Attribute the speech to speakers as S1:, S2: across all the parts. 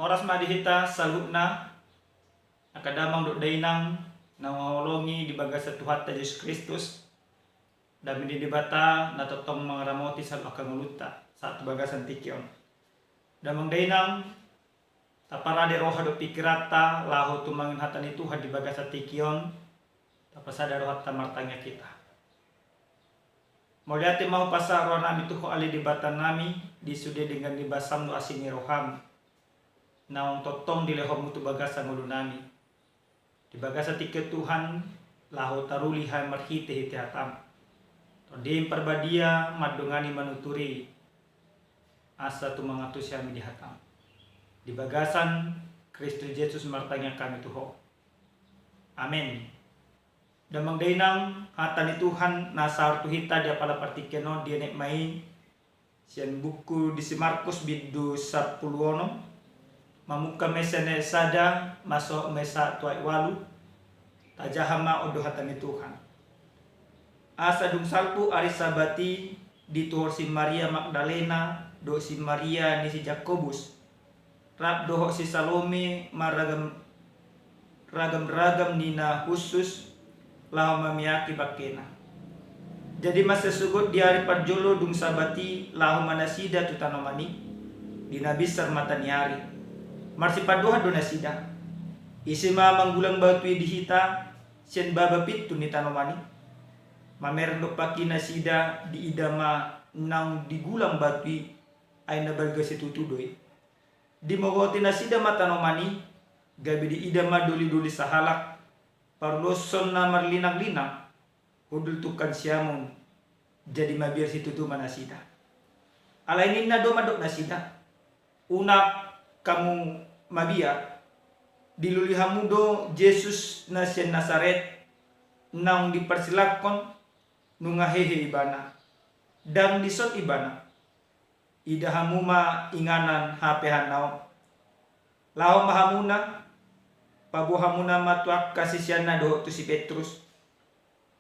S1: Oras madihita salutna akadamang do dainang nangolongi di bagasa Tuhan Yesus Kristus dan minidibata na totong mangaramoti sa akanguluta sa bagasan tikyon. Damang dainang taparade roha do pikirata lahu tumangin hatan itu di bagasa tikyon tapasada roha tamartanya kita. Moliati mau pasar roha nami tuho ali di batan nami disude dengan dibasam no asini roham. Naong totong dilehom mutu bagasa ngulu nami. Di bagasa tiket Tuhan lahu taruli hai marhite hite hatam. Todim perbadia madungani manuturi asa tu mengatus yami di hatam. Di bagasan Kristus Yesus martanya kami tuho. Amin. Damang dainang hatan Tuhan nasar tuhita dia pala partikeno dia nek mai sian buku di si Markus bidu 10 mamuka mesene sada masuk mesa tuai walu tajahama odo hatani Tuhan. Asa dung salpu ari sabati dituor si Maria Magdalena do si Maria ni si Jakobus rap doho si Salome maragam ragam nina khusus lau mamiaki bakena. Jadi masa sugut di hari parjolo dung sabati lau manasida tutanomani dinabisar mataniari marsi padoha do nasida isima manggulang batui dihita sen baba pitu ni tanomani mamer do paki nasida di idama nang digulang batui ay nabalga situtudoi di mogoti nasida matanomani gabi di idama duli sahalak parloson na marlinang-linang hudul tukan siamon jadi mabir situtu manasida alainin na do madok nasida unak kamu mabia dilulihamudo Yesus nasien Nazaret nang dipersilakon nungahehe ibana dan disot ibana idahamuma inganan hapehanau lao mahamuna pabuhamuna matuak kasisiana do tu si Petrus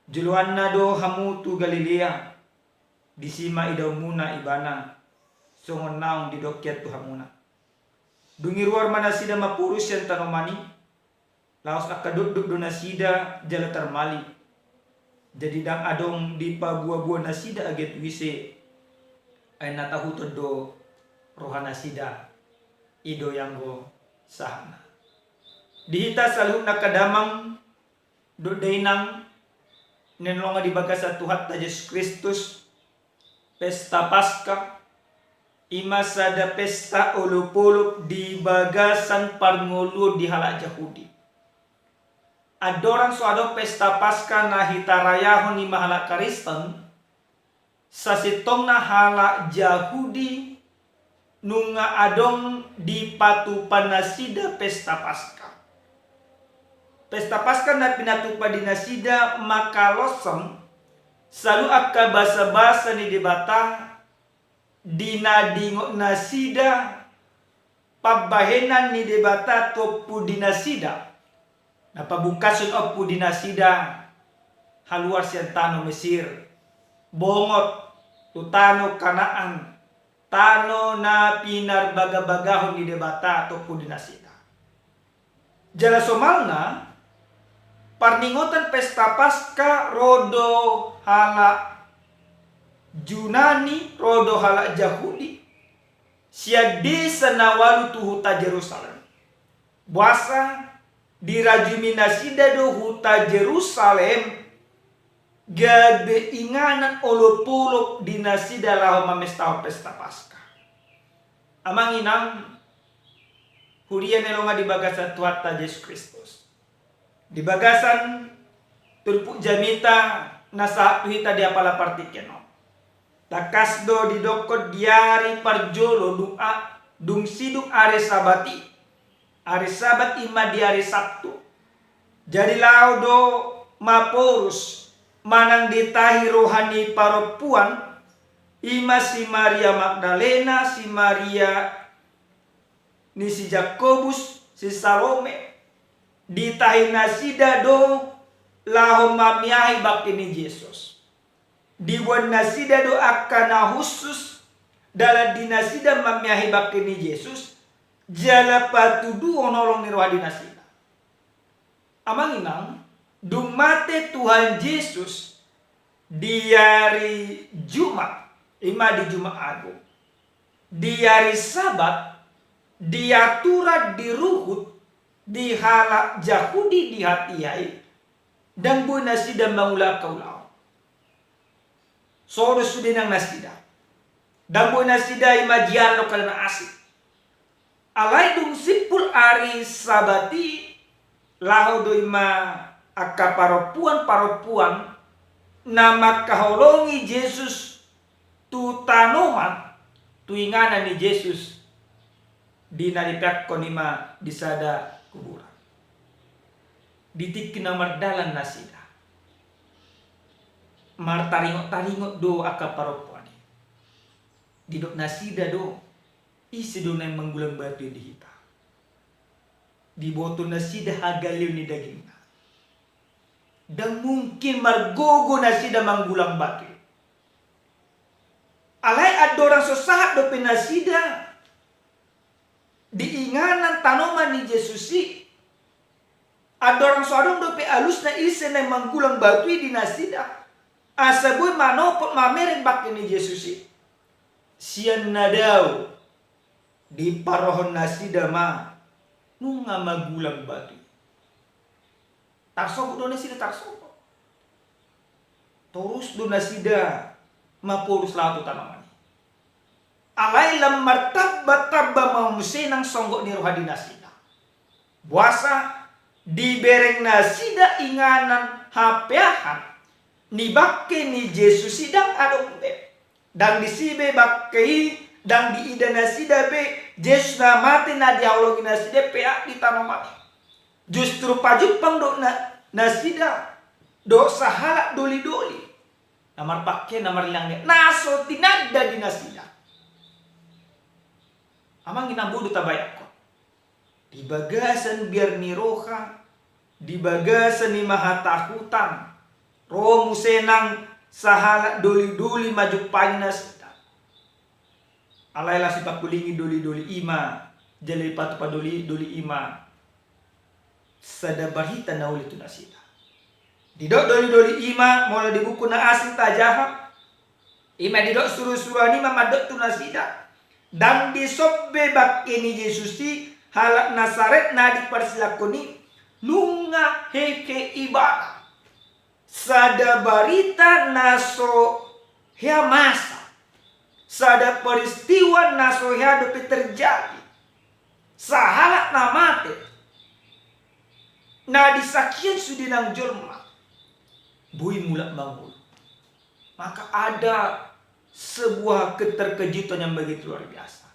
S1: juluanna do hamu tu Galilea disima idaumuna ibana songon naung didokyat tu hamuna dungi ruar manasida mapurus yang tanomani laos akaduduk do nasida jala termali jadi dang adong di pabuah-buah nasida aget wise ay natahu do roha nasida ido yang go sahna dihita salun nakadamang do dainang nenlonga di bagasa Tuhan Yesus Kristus pesta Paskah imasada pesta ulup-ulup di bagasan parngulu di halak Yahudi. Adorang suado pesta Paskah na hitarayahon ni mahalak Kristen sasitong na halak Yahudi nunga adong di patupan nasida pesta Paskah. Pesta Paskah na pinatupa di nasida makalosong selalu akka basa-basa ni debata dinadingo nasida pabahenan ni debata topu dinasida napabukasun opu dinasida haluar siantano Mesir bongot tutano Kanaan tano na pinar bagahon ni debata topu dinasida jala somalna parningotan pesta Paskah rodo hala Junani rodo halak Yahudi siadi sanawalu tu huta Jerusalem buasa dirajumi nasida do huta Jerusalem gabe inganan olopulok di nasida lahu mamestaw pesta Paskah amang inang hurian elonga di bagasan Tuhan Yesus Kristus di bagasan tulpuk jamita nasa tuhita dia pala partikeno takasdo didokot diari parjolo dung sidung are sabati are sabat ima di hari Sabtu jadi laudo mapurus manang ditahi rohani paropuan ima si Maria Magdalena si Maria ni si Jakobus si Salome ditahi nasida do lahom mamiahi bakti ni Yesus dibuat nasida do akana khusus dalam dinasida mamiahi bakti ni Yesus jala patudu onolong ni rohadi nasida. Amang inang dumate Tuhan Yesus di hari Jumat, di Jumat Agung. Di hari Sabat diatura di ruhut di halak Yahudi di hatiai dan bu nasida mangula kaulau. Soro sudinang nasida. Dan bu nasida imajian lo kalana asik. Alai dung sipul ari sabati lahu do ima akka paropuan nama kaholongi Yesus tu tanoman tu ingana ni Yesus di naripak konima disada kuburan. Ditik nomor dalan nasida. Mar taringot do akka paropuan. Didok nasida do isi do nang manggulang batu di hita. Di boto nasida hagaliw ni dagingna. Dan mungkin margogo nasida manggulang batu. Alay adorang sosahat do pinasida. Diinganan tanoman ni Yesusi. Adorang soadong do pe alus na isi na manggulang batu di nasida. Asaboy manopot mamereng bakin ni Yesusi. Siyan na daw di parohon nasida ma nunga magulang batu. Tarsoko do nasida tarsoko. Terus do nasida mapurus lato tanaman. Alay lam martabba mamusinang songgok ni rohadi nasida. Buasa di bereng nasida inganan hapeahan ni bakke ni Yesus sidang adombe. Dan di sibe bakkei dan di ida nasida be Yesus na mati na diawlogi nasida pea di tanaman. Justru pajupang do nasida do sahala doli-doli. Namar pakai namar langnya naso tinada di nasida. Amang ginambudo tabayak ko. Di bagasan biar ni roha, di bagasan ni mahatakutan. Roh musenang sahala doli-doli majupain nasida. Alayla si pakulingi doli-doli ima, jali patu padoli doli ima. Sada bahita na ulit nasida. Didok doli-doli ima mulai di buku na asing tajahap. Ima didok suruh-suruh ni mamadok tu nasida. Dan disobbe bak ini Yesusi halak Nasaret na dipersilakoni nunga heke ibada. Sada barita naso hea masa. Sada peristiwa naso hea dope terjadi. Sahalak na mate. Na disakian sudinang jolma. Bui mulak bangun. Maka ada sebuah keterkejutan yang begitu luar biasa.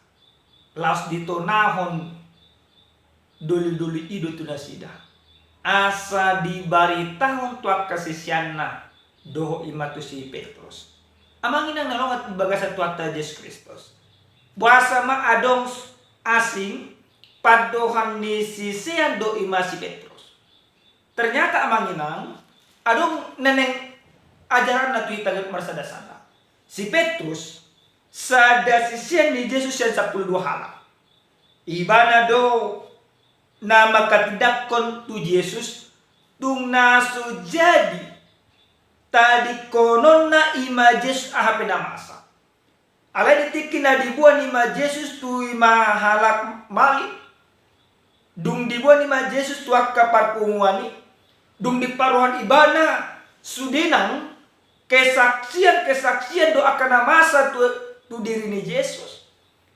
S1: Laos ditonahon doli-doli ido tu nasida. Asa dibaritahon tuak kasisianna doho imatu si Petrus. Amangin ang nalongat bagasa tuak ta Yesus Kristus. Buasa ma adong asing padohan ni sisian do ima si Petrus. Ternyata amanginang adong neneng ajaran na tuwi tagat marsadasana. Si Petrus sada sisian ni Yesus yang 12 halak. Ibana do na makatidakon tu Yesus tung naso jadi tadi konon na ima Yesus ahape na masa. Alay ditikin na dibuan ima Yesus tu ima halak mali. Dung dibuan ima Yesus tu akka parpunguani. Dung diparuhan ibana sudinang kesaksian doakan masa tu diri ni Yesus.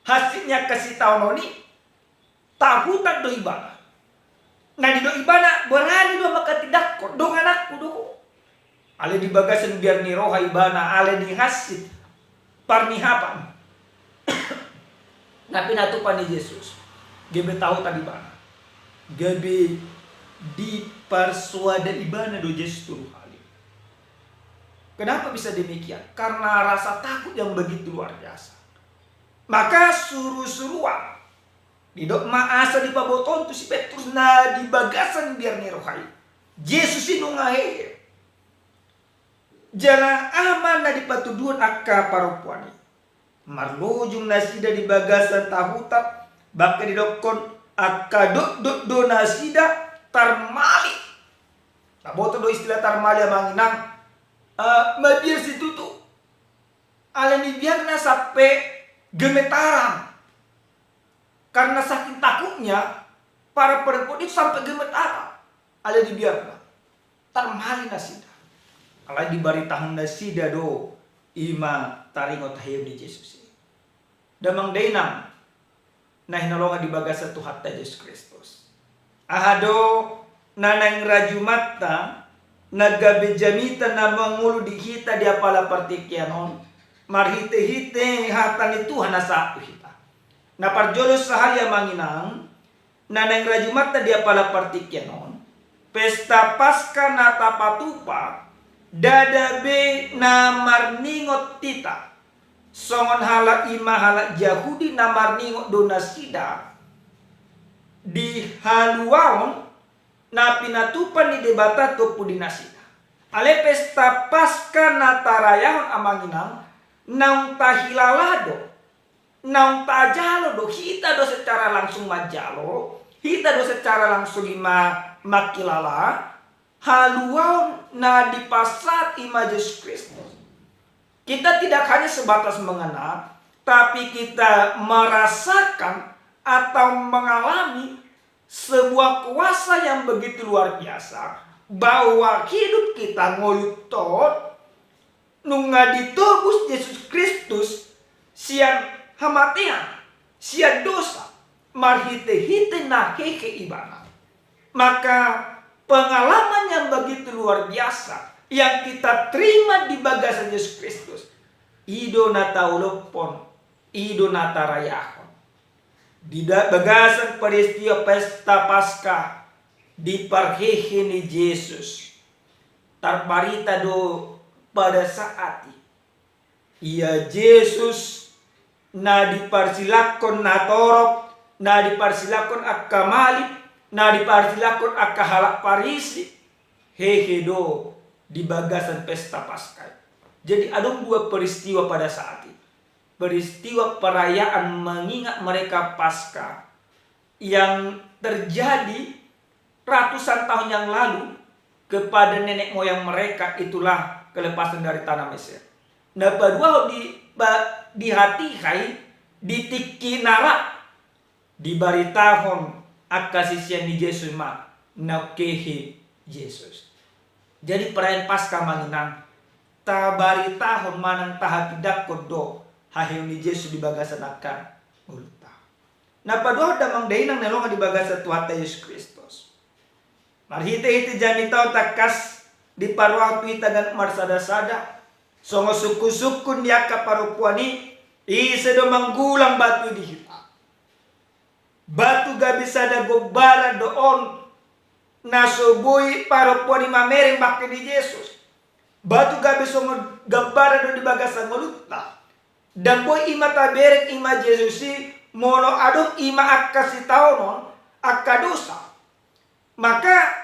S1: Hasilnya kasih tahu noni tahutan do ibana. Nah di do ibana berani do maka tidak kok do anakku do. Ale di bagasan biar ni roha ibana ale di hasil parnihapan. Napi natupan ni Yesus. Gebe tahu tadi bana. Gebe di persuada ibana do Yesus tu. Kenapa bisa demikian? Karena rasa takut yang begitu luar biasa. Maka suruh-suruan. Didok maasa di paboton tu si Petrus na di bagasan biar ni rohai. Yesus inungahe. Jana aman na di patuduan akka parupuani. Marlujung nasida di bagasan tahutap. Baka didokon akadot donasida tarmali. Naboto do istilah tarmali manginang mabir situ tuh. Alani biarna sampai gemetaran. Karena saking takutnya para perempuan itu sampai gemetaran. Alani biarna tarmali nasida. Alani dibari tahun nasida do ima taringot hayam di Yesus. Damang dainang nah hinalonga di bagasa Tuhan Yesus Kristus. Ahado nanang rajumatta nagabejamita na mangulu di hita di apala partikyanon marhite-hite hatang itu hanasa hita. Na parjolos sahaya manginang nanang rajumatta di apala partikyanon pesta Paskah na tapatupa dadabe na marningot tita. Songon hala ima hala Yahudi namar ningo donasida di haluaon na pinatupan ni debata topu dinasida. Ale pesta Paskah na tarayahon amanginang naung tahilalado naung tajalo do hita do secara langsung majalo hita do secara langsung ima makilala haluaon na dipasat ima Yesus Kristus. Kita tidak hanya sebatas mengenal, tapi kita merasakan atau mengalami sebuah kuasa yang begitu luar biasa. Bahwa hidup kita ngolutot, nunga ditebus Yesus Kristus, sian hamatian, sian dosa, marhite-hite na heke ibana. Maka pengalaman yang begitu luar biasa yang kita terima di bagasan Yesus Kristus, ido nataulopon, ido natarayahon. Di bagasan peristiwa pesta Paskah diparhehe ni Yesus. Tarparita do pada saat ia Yesus na diparsilakon natorop, na diparsilakon akamali, na diparsilakon akahalak parisi, hehe do di bagasan pesta Paskah. Jadi ada dua peristiwa pada saat itu. Peristiwa perayaan mengingat mereka Paskah yang terjadi ratusan tahun yang lalu kepada nenek moyang mereka, itulah kelepasan dari tanah Mesir. Nah, padua di hati hai ditiki nara dibaritahon akasisian di Yesus ma nakehi Yesus. Jadi perayaan Paskah manginang tabari tahun manang tahakidak kodo hahil ni Yesus di bagasan akan ulta. Nah padua damang dainang nelonga di bagasan Tuhan Yesus Kristus. Marhite-hite jami tau takas di paruah tuita dan marsada-sada. Songo suku-sukun dia kaparupuani isedo manggulang batu di hita. Batu gak bisa ada gobara doon nasobui parupuani mamereng bakti di Yesus. Batu gak bisa gabara do di bagasan melutna. Dan boy ima taberek ima Yesus si mono adong ima akasi taunon akadosa. Maka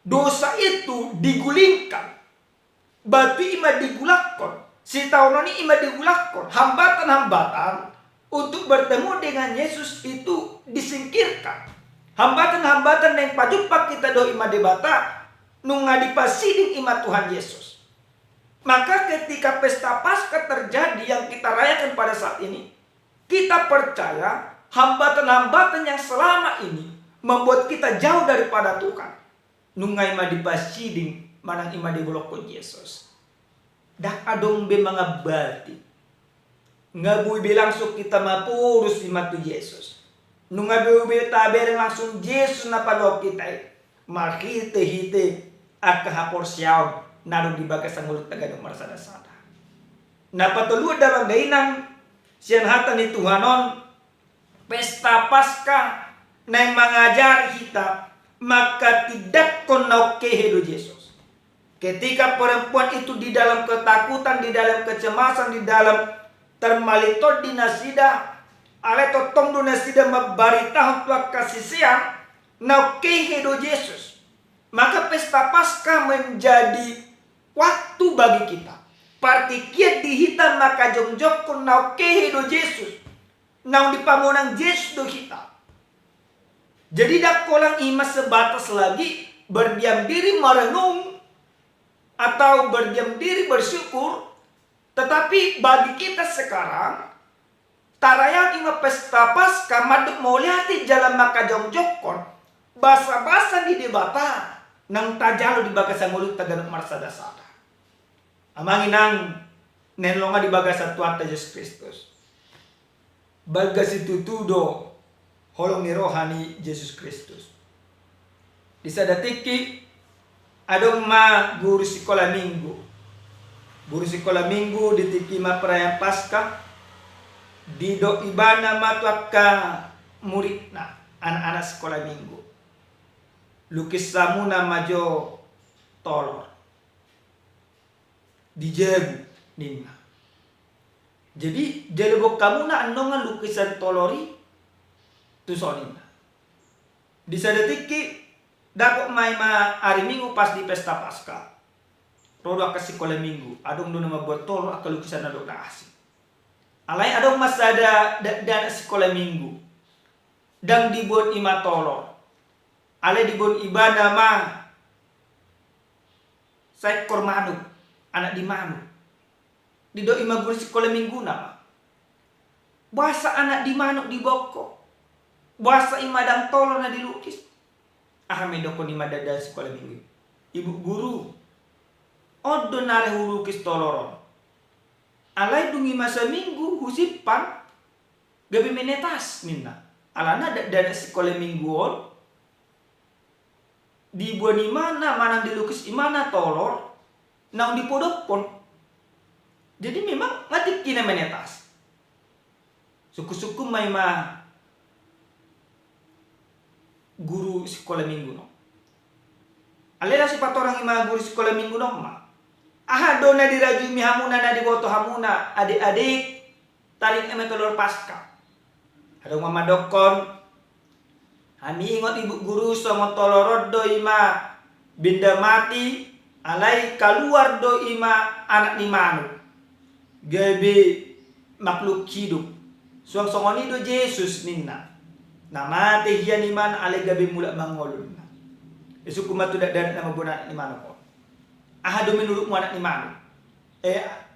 S1: dosa itu digulingkan. Batu ima digulakon. Si taunon ima digulakon. Hambatan-hambatan untuk bertemu dengan Yesus itu disingkirkan. Hambatan-hambatan yang pajupak kita do ima debata nunga dipasiding ima Tuhan Yesus. Maka ketika pesta Paskah terjadi yang kita rayakan pada saat ini, kita percaya hambatan-hambatan yang selama ini membuat kita jauh daripada Tuhan. Nunga ima dipasiding manang ima dibolokon Yesus. Dak adong be mga bati. Ngabuy bilangsung kita mapurus ima tu Yesus. Nunga be taber langsung Yesus na palok kita. Makite-hite akahapor siyaw narong di bagasan ulut tagadong marsada-sada. Napatulud damang dainang siyan hatan ni Tuhanon pesta Paskah na mangajar kita maka tidak konaw kehedo Yesus. Ketika perempuan itu di dalam ketakutan, di dalam kecemasan, di dalam termalitod di nasida, ale totong do nasida mabaritahon tuak kasisian na kehedo Yesus. Maka pesta Paskah menjadi waktu bagi kita. Partikiat dihitam maka jongjok kun na kehedo Yesus. Nang di pamonang Yesus do kita. Jadi dak kolang ima sebatas lagi berdiam diri merenung atau berdiam diri bersyukur, tetapi bagi kita sekarang tarayang ima pesta Paskah maduk mau lihati jalan maka jongjokon basa-basa di debata nang tajalo di bagasa mulut taganuk marsada-sada. Amangin nang nenlonga di bagasa Tuhan Yesus Kristus. Bagasi tutudo holong ni rohani Yesus Kristus. Di sadatiki adong ma guru sekolah minggu. Guru sekolah minggu ditiki ma perayaan Paskah. Di do ibana matuaka muridna anak-anak sekolah minggu. Lukis samuna majo tolor. Dijagu nina. Jadi jelebok kamu na andongan lukisan tolori tu sonina. Di sadatiki dapok mai ma hari minggu pas di pesta Paskah. Rodo aka sekolah minggu, adong do nama buat tolor aka lukisan adok na asing. Alai adong masada dana sekolah minggu. Dan dibuat ima tolor. Alai dibuat ibadah ma seekor manuk, anak di manuk. Di do ima guru sekolah minggu nama. Bahasa anak di manuk di boko. Bahasa ima dan tolor na dilukis. Medokon ima dada sekolah minggu. Ibu guru. Odo nare hulukis toloron. Alai dungi masa minggu husipan. Gabi menetas minna. Alana dada sekolah mingguon. Dibuat imana mana dilukis imana tolor. Nang dipodokpon. Jadi memang mati kina menetas. Suku-suku maima guru sekolah minggu no. Alera sifat orang ima guru sekolah minggu no ma. Dona dirajumi hamuna na diboto hamuna adik-adik tarik emetolor Paskah. Ada mama dokon. Kami ingat ibu guru sama tolorod do ima benda mati alai keluar do ima anak ni manu. Gabi makhluk hidup. Suang-suangoni do Yesus ninna. Nama tehian iman ale gabi mulak mangolun. Esuk kumatu dak dan nama bona ni manu ko. Do menurut mu anak ni manu.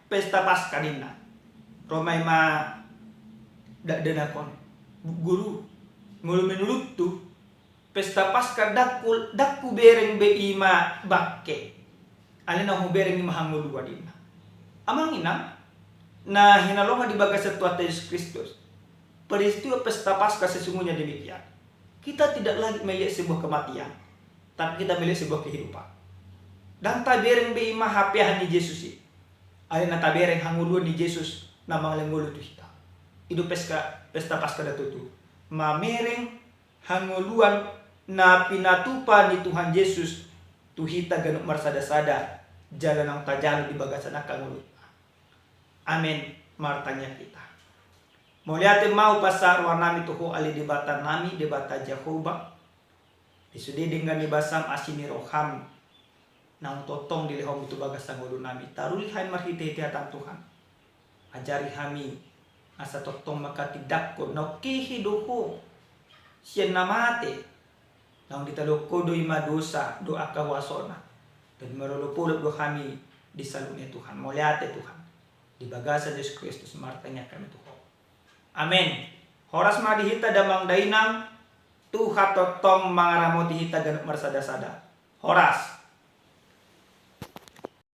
S1: Pesta Paskah ninna. Romai ma dak denakon. Guru mulu menurut tu pesta Paskah dakku bereng be ima bakke. Ale na hu bereng ima hangulu wadina. Amang inam nah hinalonga di bagasa Tuhan Yesus Kristus. Peristiwa pesta Paskah sesungguhnya demikian. Kita tidak lagi melihat sebuah kematian, tapi kita melihat sebuah kehidupan. Dan tabereng be ima hapiahan ni Yesus. Alena tabereng hanguluan ni Yesus namang lenggolo tu kita. Itu pesta Paskah datutu. Mamereng hanguluan na pinatupa ni Tuhan Yesus tuhita ganuk marsada-sada jalan ang tajalo di bagasan akangulut. Amin martanya kita. Moliate mau pasar warnami tuho ali debata nami debata Jehovah. Disude dengan ibasam asini roham nang totong di lehom itu bagasan ngulu nami. Tarulihan marhite hatan Tuhan. Ajari kami asa totong maka tidak ko no kihiduho siya namate nang ditaloko do ima dosa doa kawasona dan merolopulot do kami di salunnya Tuhan. Moliate Tuhan di bagasa Yesus Kristus martanya kami Tuhan. Amin. Horas madihita damang dainang Tuhan totong mangaramoti hita ganuk marsada-sada. Horas